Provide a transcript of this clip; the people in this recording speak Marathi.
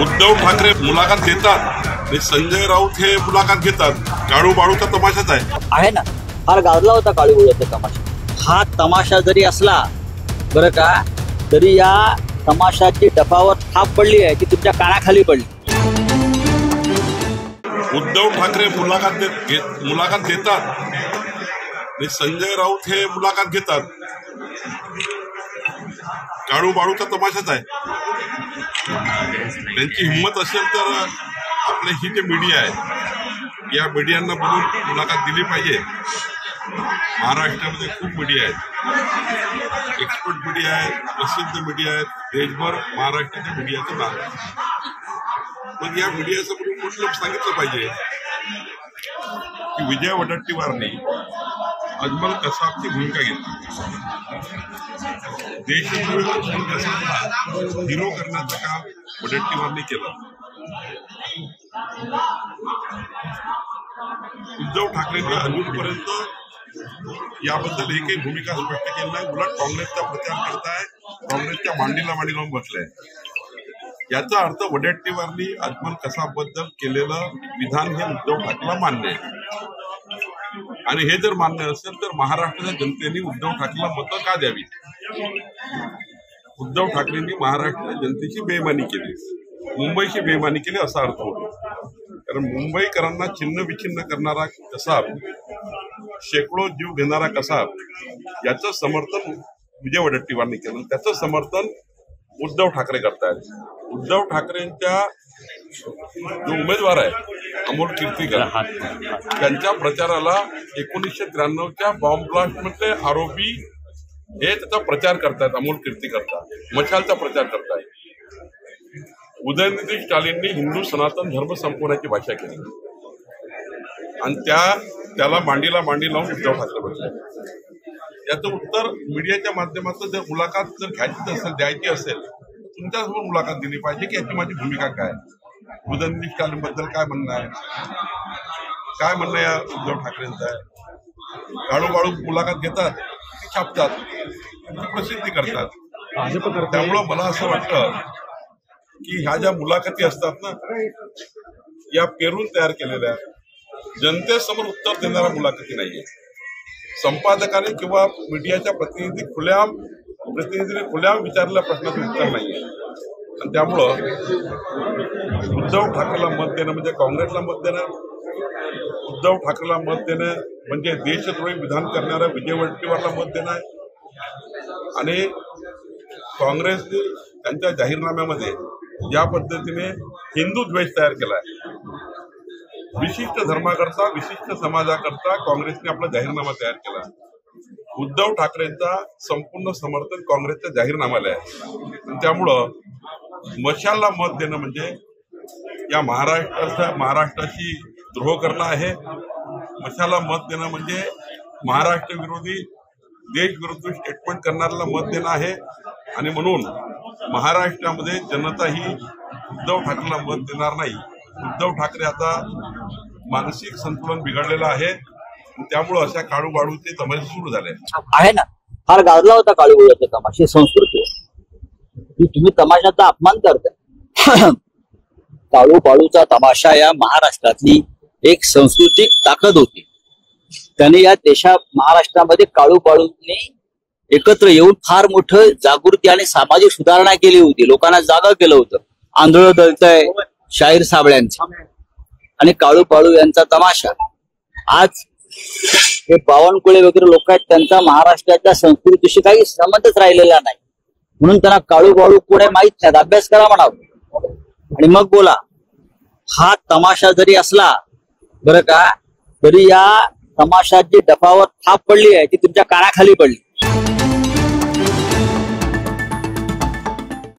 उद्धव ठाकरे मुलाखत घेतात आणि संजय राऊत हे मुलाखत घेतात. काळू बाळूचा तमाशाच आहे ना. फार गाजला होता काळू बाळूचा तमाशा. हा तमाशा जरी असला बरं का, तरी या तमाशाची डफावर थाप पडली आहे ती तुमच्या कानाखाली पडली. उद्धव ठाकरे मुलाखत घेतात आणि संजय राऊत हे मुलाखत घेतात. काळू बाळूचा तमाशाच आहे. त्यांची हिंमत असेल तर आपले ही जे मीडिया आहे या मीडियांना बोलून मुलाखत दिली पाहिजे. महाराष्ट्रामध्ये खूप मीडिया आहेत, एक्सपर्ट मीडिया आहेत, प्रसिद्ध मीडिया आहेत. देशभर महाराष्ट्राच्या मीडियाचं नाव आहे. मग या मीडियाचं बोलून कुठलं सांगितलं पाहिजे की विजय वडेट्टीवारने अजमल कसाबची भूमिका घेतली. देशद्रोही हिरो करण्याचं काम वडेट्टीवारने केलं. उद्धव ठाकरेंनी अजूनपर्यंत याबद्दल एकही भूमिका स्पष्ट केली नाही. उलट काँग्रेसचा प्रचार करताय, काँग्रेसच्या मांडीला मांडी लावून बसलाय. याचा अर्थ वडेट्टीवारनी अजमल कसाबबद्दल केलेलं विधान हे उद्धव ठाकरेला मान्य आहे. आणि हे जर मान्य असेल तर महाराष्ट्राच्या जनतेने उद्धव ठाकरेला मतं का द्यावी? उद्धव ठाकरेंनी महाराष्ट्राच्या जनतेची बेईमानी केली, मुंबईची बेईमानी केली असा अर्थ होतो. कारण मुंबईकरांना छिन्न विछिन्न करणारा कसाब, शेकडो जीव घेणारा कसाब, याचं समर्थन विजय वडेट्टीवारनी केलं. त्याचं समर्थन उद्धव ठाकरे करतायत. उद्धव ठाकरेंच्या जो उमेदवार आहे अमोल कीर्तीकर, त्यांच्या प्रचाराला 1993च्या बॉम्ब ब्लास्टमध्ये आरोपी हे त्याचा प्रचार करतायत. अमोल कीर्तीकरचा मशालचा प्रचार करतायत. उदयनिधी स्टालिननी हिंदू सनातन धर्म संपवण्याची भाषा केली आणि त्याला मांडीला मांडी लावून उद्धव ठाकरे बसले. याचं उत्तर मीडियाच्या माध्यमातून जर मुलाखत घ्यायची असेल, द्यायची असेल, तुमच्यासमोर मुलाखत दिली पाहिजे की याची माझी भूमिका काय, उदयनिधी स्टालिन बद्दल काय म्हणणं आहे, काय म्हणणं या उद्धव ठाकरेंचं आहे. काळू बाळू मुलाखत घेतात, ती छापतात, प्रसिद्धी करतात. त्यामुळं मला असं वाटतं की ह्या ज्या मुलाखती असतात ना, या पेरून तयार केलेल्या, जनतेसमोर उत्तर देणाऱ्या मुलाखती नाहीये. संपादकाने किंवा मीडियाच्या प्रतिनिधीने खुल्याम विचारलेल्या प्रश्नाचं उत्तर नाहीये. आणि त्यामुळं उद्धव ठाकरेला मत देणं म्हणजे काँग्रेसला मत देणं, उद्धव ठाकरेला मत देणं म्हणजे देशद्रोही विधान करणाऱ्या विजय वडेट्टीवारला मत देणं आहे. आणि काँग्रेसने त्यांच्या जाहीरनाम्यामध्ये या पद्धतीने हिंदू द्वेष तयार केला आहे. विशिष्ट धर्माकरता, विशिष्ट समाजाकरता काँग्रेसने आपला जाहीरनामा तयार केला. उद्धव ठाकरेंचा संपूर्ण समर्थन काँग्रेसच्या जाहीरनाम्याला आहे. त्यामुळं मशालला मत देणं म्हणजे या महाराष्ट्राशी द्रोह करणं आहे. मशालला मत देणं म्हणजे महाराष्ट्र विरोधी, देशविरोधी स्टेटमेंट करणाऱ्याला मत देणं आहे. आणि म्हणून महाराष्ट्रामध्ये जनता ही उद्धव ठाकरेला मत देणार नाही. उद्धव ठाकरे आता मानसिक संतुलन बिघडलेलं आहे. त्यामुळं अशा काळू बाळूचे तमाशे सुरू झाले आहे ना. फार गाजला होता काळू बाळूचा तमाशा. संस्कृती की तुम्ही तमाशाचा अपमान करताय. काळू बाळूचा तमाशा या महाराष्ट्रातली एक सांस्कृतिक ताकद होती. त्याने या महाराष्ट्रामध्ये काळू बाळूंनी एकत्र येऊन फार मोठं जागृती आणि सामाजिक सुधारणा केली होती. लोकांना जागा केलं होतं. आंधळ दळतय शाहीर साबळ्यांचा आणि काळू बाळू यांचा तमाशा. आज हे बावनकुळे वगैरे लोक आहेत, त्यांचा महाराष्ट्राच्या संस्कृतीशी काही संबंधच राहिलेला नाही. म्हणून त्यांना काळू बाळू पुढे माहित नाही. अभ्यास करा म्हणावं आणि मग बोला. हा तमाशा जरी असला बरं का, तरी या तमाशाची डफावर थाप पडली आहे ती तुमच्या कानाखाली पडली.